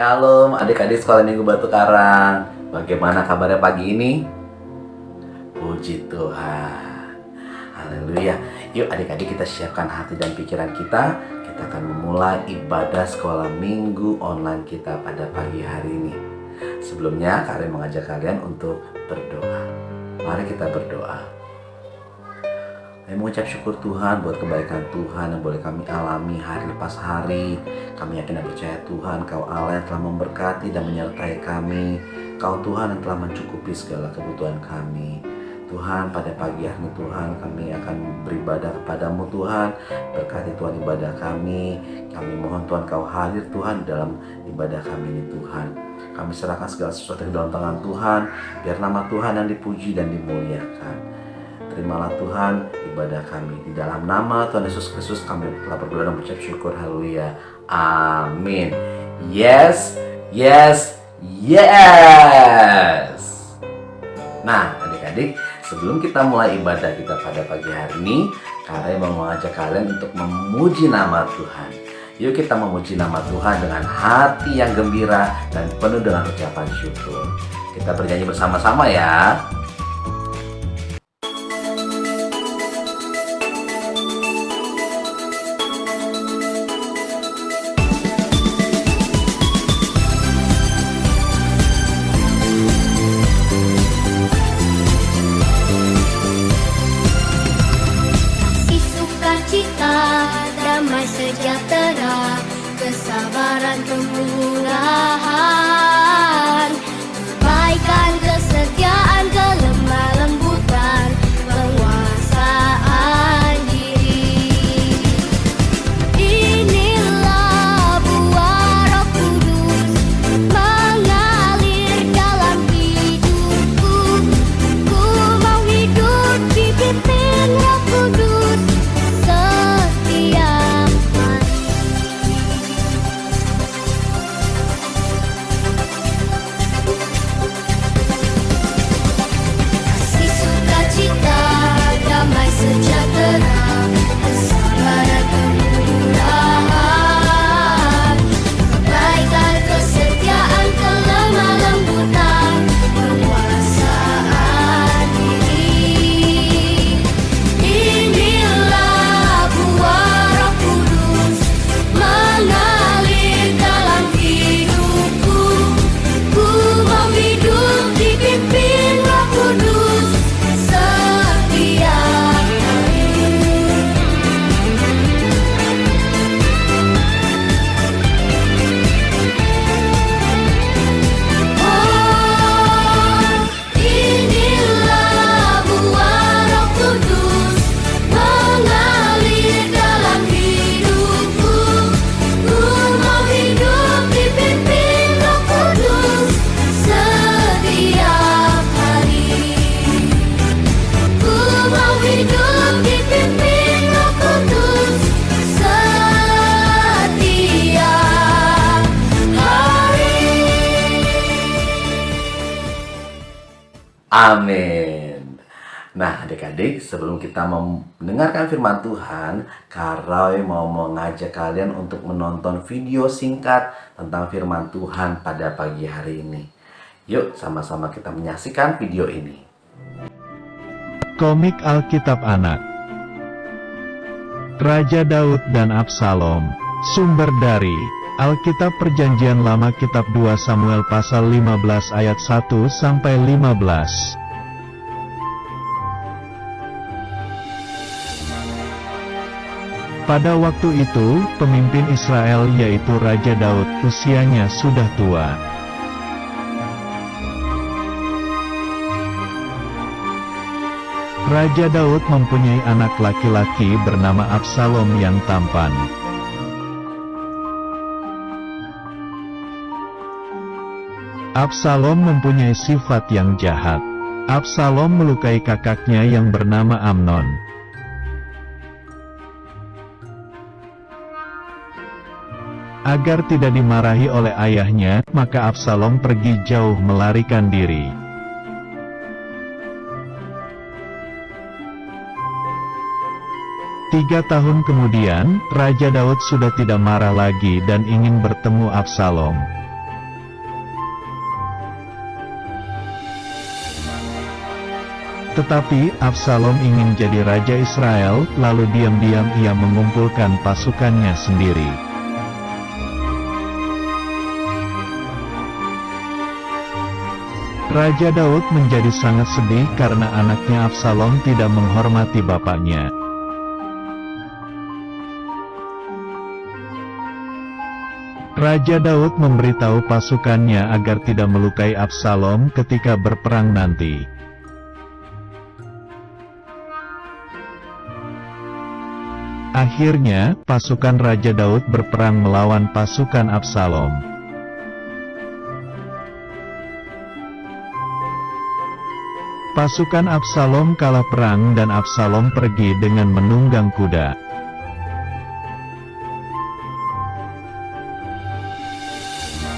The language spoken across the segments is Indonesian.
Shalom adik-adik sekolah minggu Batu Karang. Bagaimana kabarnya pagi ini? Puji Tuhan. Haleluya. Yuk adik-adik kita siapkan hati dan pikiran kita. Kita akan memulai ibadah sekolah minggu online kita pada pagi hari ini. Sebelumnya kalian mengajak kalian untuk berdoa. Mari kita berdoa. Kami mengucap syukur Tuhan buat kebaikan Tuhan yang boleh kami alami hari lepas hari. Kami yakin dan percaya Tuhan, Kau Allah yang telah memberkati dan menyertai kami. Kau Tuhan yang telah mencukupi segala kebutuhan kami. Tuhan, pada pagi hari ini Tuhan, kami akan beribadah kepadamu Tuhan. Berkati Tuhan ibadah kami. Kami mohon Tuhan Kau hadir Tuhan dalam ibadah kami ini Tuhan. Kami serahkan segala sesuatu ke dalam tangan Tuhan. Biar nama Tuhan yang dipuji dan dimuliakan. Terimalah Tuhan ibadah kami. Di dalam nama Tuhan Yesus Kristus kami telah berdoa dan mengucap syukur. Haleluya. Amin. Yes, yes, yes. Nah adik-adik, sebelum kita mulai ibadah kita pada pagi hari ini, Kak mau mengajak kalian untuk memuji nama Tuhan. Yuk kita memuji nama Tuhan dengan hati yang gembira dan penuh dengan ucapan syukur. Kita bernyanyi bersama-sama ya. Sejahtera, kesabaran, kemurahan, kebaikan, kesetiaan, kelemah lembutan, penguasaan diri. Inilah buah Roh Kudus mengalir dalam hidupku. Ku mau hidup dipimpin Roh Kudus setiap sejahtera, kesabaran, kemurahan, kebaikan, kesetiaan, kelemah lembutan, penguasaan diri. Inilah buah Roh Kudus mengalir dalam hidupku. Ku mau hidup dipimpin Roh Kudus setiap Amin. Nah adik-adik, sebelum kita mendengarkan firman Tuhan, Kak Roy mau mengajak kalian untuk menonton video singkat tentang firman Tuhan pada pagi hari ini. Yuk sama-sama kita menyaksikan video ini. Komik Alkitab Anak Raja Daud dan Absalom. Sumber dari Alkitab Perjanjian Lama Kitab 2 Samuel pasal 15 ayat 1-15. Pada waktu itu, pemimpin Israel yaitu Raja Daud, usianya sudah tua. Raja Daud mempunyai anak laki-laki bernama Absalom yang tampan. Absalom mempunyai sifat yang jahat. Absalom melukai kakaknya yang bernama Amnon. Agar tidak dimarahi oleh ayahnya, maka Absalom pergi jauh melarikan diri. 3 tahun kemudian, Raja Daud sudah tidak marah lagi dan ingin bertemu Absalom. Tetapi Absalom ingin jadi raja Israel, lalu diam-diam ia mengumpulkan pasukannya sendiri. Raja Daud menjadi sangat sedih karena anaknya Absalom tidak menghormati bapaknya. Raja Daud memberitahu pasukannya agar tidak melukai Absalom ketika berperang nanti. Akhirnya, pasukan Raja Daud berperang melawan pasukan Absalom. Pasukan Absalom kalah perang dan Absalom pergi dengan menunggang kuda.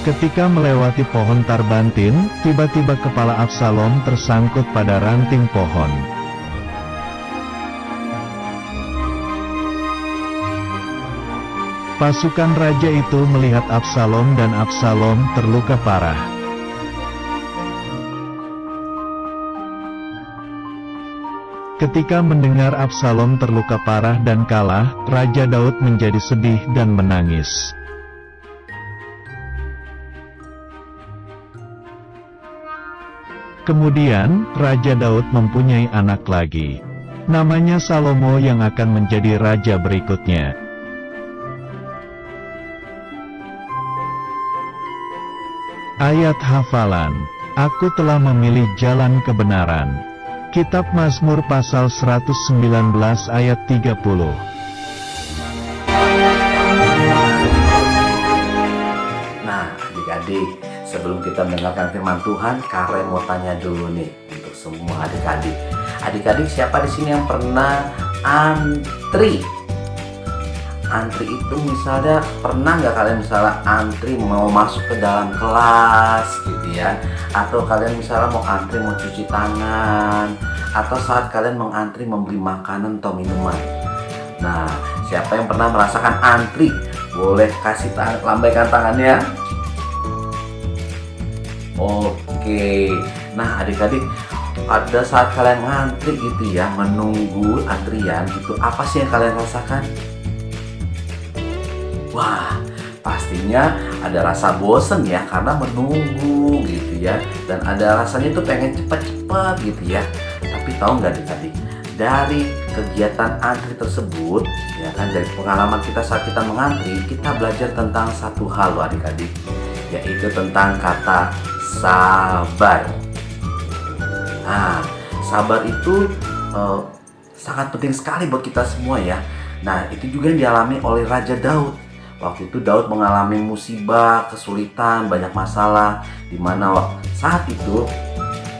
Ketika melewati pohon tarbantin, tiba-tiba kepala Absalom tersangkut pada ranting pohon. Pasukan raja itu melihat Absalom dan Absalom terluka parah. Ketika mendengar Absalom terluka parah dan kalah, Raja Daud menjadi sedih dan menangis. Kemudian, Raja Daud mempunyai anak lagi. Namanya Salomo yang akan menjadi raja berikutnya. Ayat hafalan. Aku telah memilih jalan kebenaran. Kitab Mazmur pasal 119 ayat 30. Nah, adik-adik, sebelum kita mendengarkan firman Tuhan, Karen mau tanya dulu nih untuk semua adik-adik. Adik-adik, siapa di sini yang pernah antri? Antri itu misalnya, pernah nggak kalian misalnya antri mau masuk ke dalam kelas gitu ya, atau kalian misalnya mau antri mau cuci tangan, atau saat kalian mau antri membeli makanan atau minuman. Nah, siapa yang pernah merasakan antri? Boleh kasih lambaikan tangannya. Oke, nah adik-adik, pada saat kalian ngantri gitu ya, menunggu antrian gitu, apa sih yang kalian rasakan? Wah, pastinya ada rasa bosen ya karena menunggu gitu ya, dan ada rasanya tuh pengen cepat-cepat gitu ya. Tapi tahu nggak adik-adik, dari kegiatan antri tersebut ya kan, dari pengalaman kita saat kita mengantri, kita belajar tentang satu hal loh adik-adik, yaitu tentang kata sabar. Nah, sabar itu sangat penting sekali buat kita semua ya. Nah, itu juga yang dialami oleh Raja Daud. Waktu itu Daud mengalami musibah, kesulitan, banyak masalah, di mana saat itu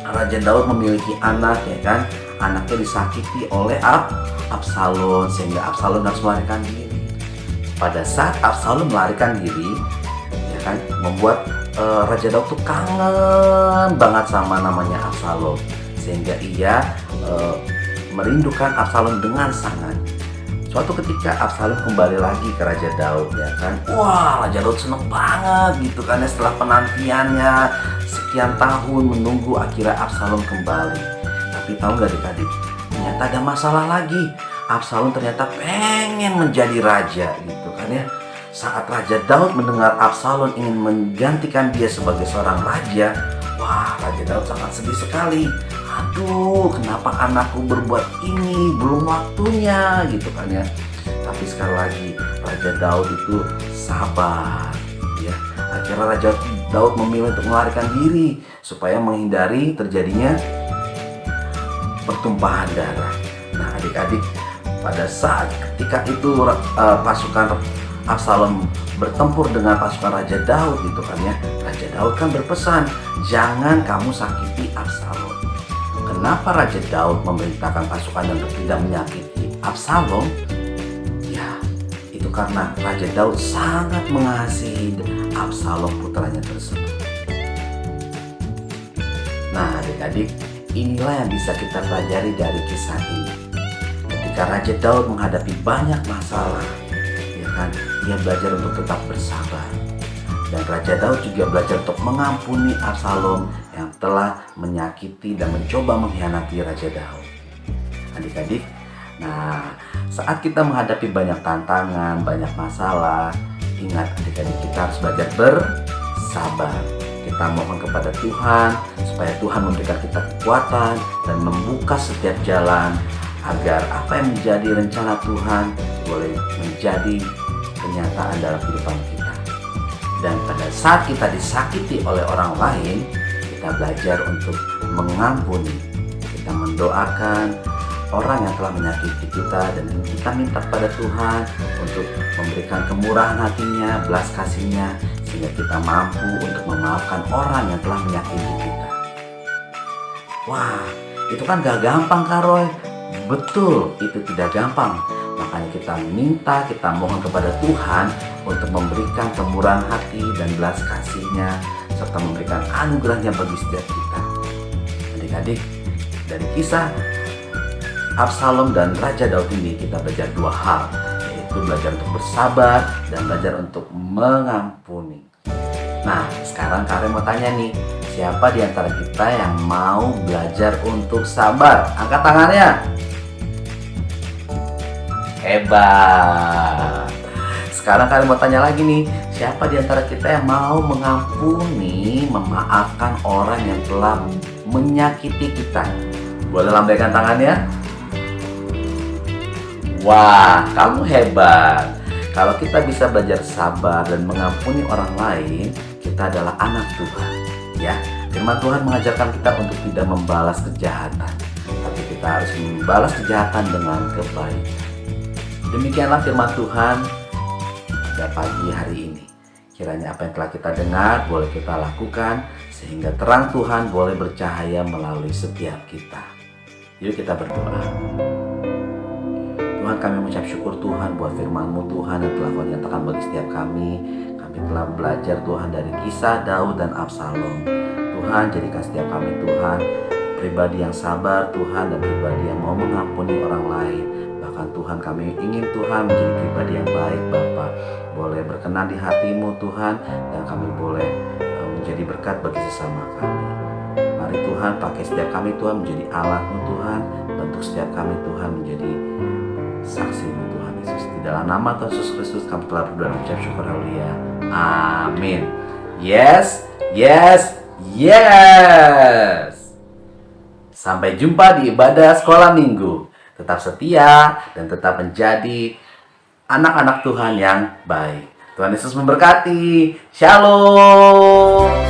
Raja Daud memiliki anak ya kan, anaknya disakiti oleh Absalom, sehingga Absalom harus melarikan diri. Pada saat Absalom melarikan diri, ya kan, membuat Raja Daud tuh kangen banget sama namanya Absalom, sehingga ia merindukan Absalom dengan sangat. Suatu ketika Absalom kembali lagi ke Raja Daud ya kan. Wah, Raja Daud seneng banget gitu kan ya, setelah penantiannya sekian tahun menunggu, akhirnya Absalom kembali. Tapi tahu nggak adik-adik, ternyata ada masalah lagi. Absalom ternyata pengen menjadi raja gitu kan ya. Saat Raja Daud mendengar Absalom ingin menggantikan dia sebagai seorang raja, wah, Raja Daud sangat sedih sekali. Aduh, kenapa anakku berbuat ini, belum waktunya gitu kan ya. Tapi sekali lagi Raja Daud itu sabar ya. Akhirnya Raja Daud memilih untuk melarikan diri supaya menghindari terjadinya pertumpahan darah. Nah adik-adik, pada saat ketika itu pasukan Absalom bertempur dengan pasukan Raja Daud gitu kan ya, Raja Daud kan berpesan, jangan kamu sakiti Absalom. Kenapa Raja Daud memerintahkan pasukan untuk tidak menyakiti Absalom? Ya, itu karena Raja Daud sangat mengasihi Absalom putranya tersebut. Nah adik-adik, inilah yang bisa kita pelajari dari kisah ini. Ketika Raja Daud menghadapi banyak masalah, ya kan, dia belajar untuk tetap bersabar. Dan Raja Daud juga belajar untuk mengampuni Absalom yang telah menyakiti dan mencoba mengkhianati Raja Daud. Adik-adik, nah saat kita menghadapi banyak tantangan, banyak masalah, ingat adik-adik, kita harus belajar bersabar. Kita mohon kepada Tuhan supaya Tuhan memberikan kita kekuatan dan membuka setiap jalan agar apa yang menjadi rencana Tuhan boleh menjadi kenyataan dalam kehidupan kita. Dan pada saat kita disakiti oleh orang lain, kita belajar untuk mengampuni. Kita mendoakan orang yang telah menyakiti kita dan kita minta pada Tuhan untuk memberikan kemurahan hatinya, belas kasihnya, sehingga kita mampu untuk memaafkan orang yang telah menyakiti kita. Wah, itu kan gak gampang, Kak Roy. Betul, itu tidak gampang. Makanya kita minta, kita mohon kepada Tuhan untuk memberikan kemurahan hati dan belas kasihnya, serta memberikan anugerahnya bagi setiap kita. Adik-adik, dari kisah Absalom dan Raja Daud ini kita belajar dua hal, yaitu belajar untuk bersabar dan belajar untuk mengampuni. Nah, sekarang Karen mau tanya nih, siapa di antara kita yang mau belajar untuk sabar? Angkat tangannya. Hebat. Sekarang Karen mau tanya lagi nih, siapa di antara kita yang mau mengampuni, memaafkan orang yang telah menyakiti kita? Boleh lambaikan tangannya? Wah, kamu hebat. Kalau kita bisa belajar sabar dan mengampuni orang lain, kita adalah anak Tuhan. Ya, firman Tuhan mengajarkan kita untuk tidak membalas kejahatan, tapi kita harus membalas kejahatan dengan kebaikan. Demikianlah firman Tuhan pada pagi hari ini. Kiranya apa yang telah kita dengar boleh kita lakukan, sehingga terang Tuhan boleh bercahaya melalui setiap kita. Yuk kita berdoa. Tuhan, kami mengucap syukur Tuhan buat firman-Mu Tuhan yang telah Kau nyatakan bagi setiap kami. Kami telah belajar Tuhan dari kisah Daud dan Absalom. Tuhan, jadikan setiap kami Tuhan pribadi yang sabar Tuhan, dan pribadi yang mau mengampuni orang lain. Bahkan Tuhan, kami ingin Tuhan menjadi pribadi yang baik Bapa. Boleh berkenan di hati-Mu Tuhan, dan kami boleh menjadi berkat bagi sesama kami. Mari Tuhan, pakai setiap kami Tuhan menjadi alat-Mu Tuhan. Bentuk setiap kami Tuhan menjadi saksi-Mu Tuhan Yesus. Di dalam nama Tuhan Yesus Kristus kami telah berdoa dan mengucap syukur, haleluya. Amin. Yes, yes, yes. Sampai jumpa di ibadah sekolah minggu. Tetap setia dan tetap menjadi anak-anak Tuhan yang baik. Tuhan Yesus memberkati. Shalom.